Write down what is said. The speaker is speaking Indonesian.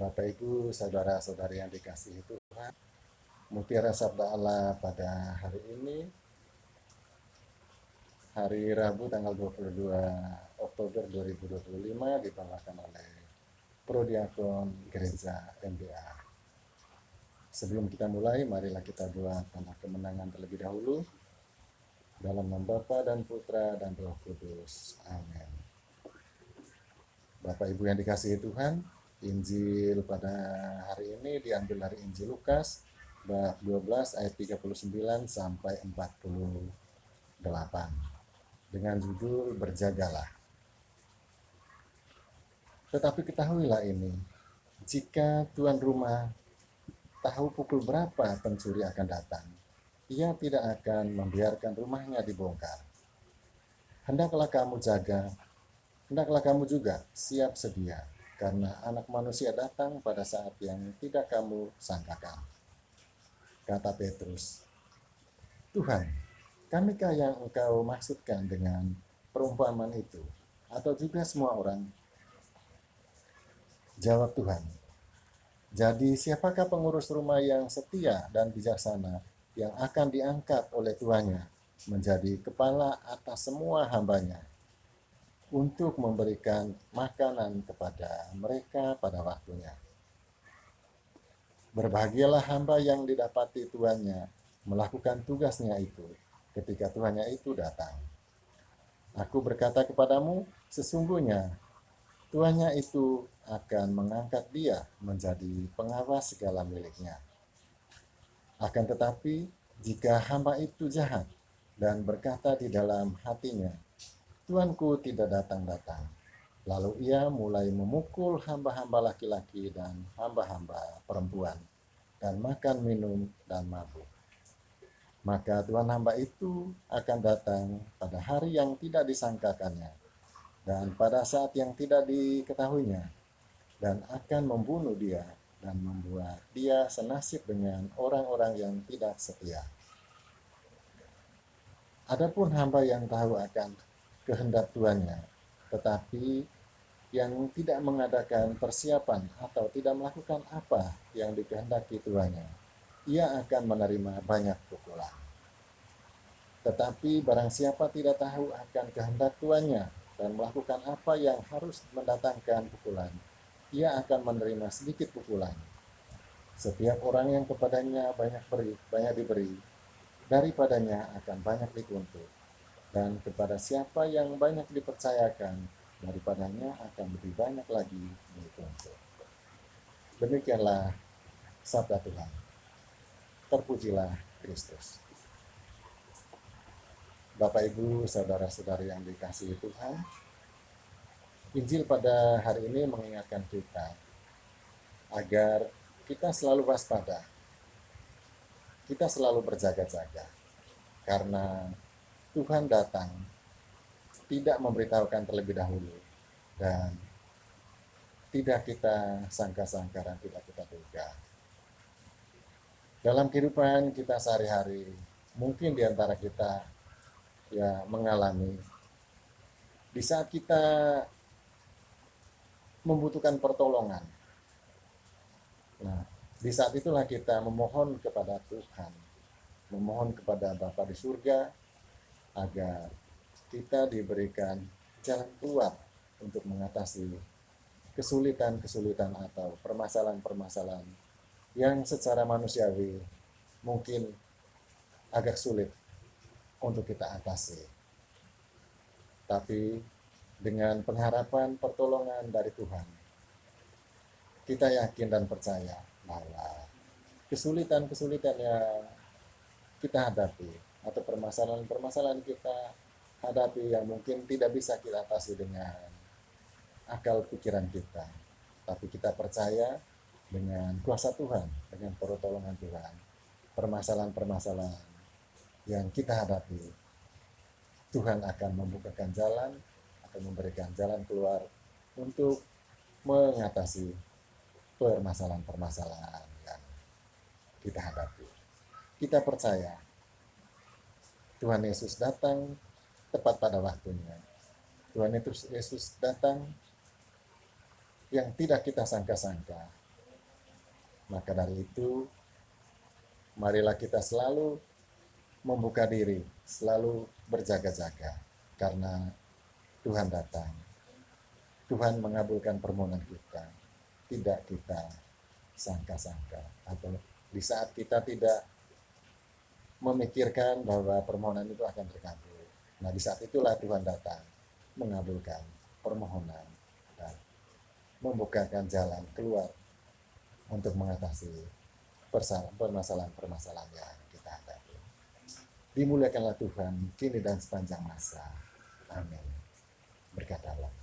Bapak Ibu, saudara-saudari yang dikasihi Tuhan, mutiara sabda Allah pada hari ini, hari Rabu tanggal 22 Oktober 2025 dibawakan oleh Prodiakon Gereja MBA. Sebelum kita mulai, marilah kita doa tanda kemenangan terlebih dahulu. Dalam nama Bapa dan Putra dan Roh Kudus. Amin. Bapak Ibu yang dikasihi Tuhan, Injil pada hari ini diambil dari Injil Lukas bab 12 ayat 39 sampai 48 dengan judul Berjagalah. Tetapi ketahuilah ini, jika tuan rumah tahu pukul berapa pencuri akan datang, ia tidak akan membiarkan rumahnya dibongkar. Hendaklah kamu juga siap sedia, karena Anak Manusia datang pada saat yang tidak kamu sangkakan. Kata Petrus, Tuhan, kamikah yang engkau maksudkan dengan perumpamaan itu, atau juga semua orang? Jawab Tuhan, jadi siapakah pengurus rumah yang setia dan bijaksana yang akan diangkat oleh tuannya menjadi kepala atas semua hambanya, untuk memberikan makanan kepada mereka pada waktunya. Berbahagialah hamba yang didapati tuannya melakukan tugasnya itu ketika tuannya itu datang. Aku berkata kepadamu, sesungguhnya tuannya itu akan mengangkat dia menjadi pengawas segala miliknya. Akan tetapi, jika hamba itu jahat dan berkata di dalam hatinya, Tuanku tidak datang-datang, lalu ia mulai memukul hamba-hamba laki-laki dan hamba-hamba perempuan, dan makan, minum, dan mabuk. Maka tuan hamba itu akan datang pada hari yang tidak disangkakannya, dan pada saat yang tidak diketahuinya, dan akan membunuh dia, dan membuat dia senasib dengan orang-orang yang tidak setia. Adapun hamba yang tahu akan kehendak tuannya, tetapi yang tidak mengadakan persiapan atau tidak melakukan apa yang dikehendaki tuannya, ia akan menerima banyak pukulan. Tetapi barang siapa tidak tahu akan kehendak tuannya dan melakukan apa yang harus mendatangkan pukulan, ia akan menerima sedikit pukulan. Setiap orang yang kepadanya banyak diberi, daripadanya akan banyak dituntut. Dan kepada siapa yang banyak dipercayakan, daripadanya akan lebih banyak lagi dituntut. Demikianlah sabda Tuhan. Terpujilah Kristus. Bapak Ibu, saudara-saudari yang dikasihi Tuhan, Injil pada hari ini mengingatkan kita agar kita selalu waspada, kita selalu berjaga-jaga, karena Tuhan datang tidak memberitahukan terlebih dahulu dan tidak kita sangka-sangka dan tidak kita duga. Dalam kehidupan kita sehari-hari, mungkin di antara kita mengalami di saat kita membutuhkan pertolongan. Nah, di saat itulah kita memohon kepada Tuhan, memohon kepada Bapa di surga agar kita diberikan jalan keluar untuk mengatasi kesulitan-kesulitan atau permasalahan-permasalahan yang secara manusiawi mungkin agak sulit untuk kita atasi. Tapi dengan pengharapan pertolongan dari Tuhan, kita yakin dan percaya bahwa kesulitan-kesulitan yang kita hadapi atau permasalahan-permasalahan kita hadapi yang mungkin tidak bisa kita atasi dengan akal pikiran kita, tapi kita percaya dengan kuasa Tuhan, dengan pertolongan Tuhan, permasalahan-permasalahan yang kita hadapi, Tuhan akan membukakan jalan atau memberikan jalan keluar untuk mengatasi permasalahan-permasalahan yang kita hadapi. Kita percaya Tuhan Yesus datang tepat pada waktunya. Tuhan Yesus datang yang tidak kita sangka-sangka, Maka dari itu, marilah kita selalu membuka diri, selalu berjaga-jaga, karena Tuhan datang. Tuhan mengabulkan permohonan kita, tidak kita sangka-sangka, atau di saat kita tidak memikirkan bahwa permohonan itu akan terkabul. Nah, di saat itulah Tuhan datang, mengabulkan permohonan dan membukakan jalan keluar untuk mengatasi permasalahan-permasalahan yang kita hadapi. Dimuliakanlah Tuhan kini dan sepanjang masa. Amin. Berkatalah.